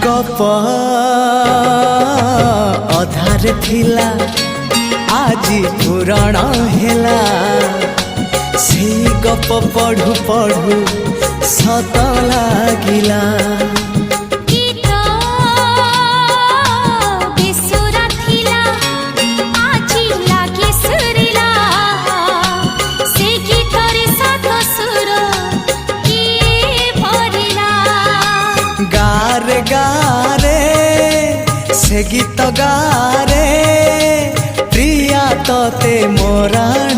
गप अधार थिला आजी पुराण हेला से गप पढ़ु पढ़ु सत लागिला। गारे गारे से गीत गारे प्रिया तोते मोराण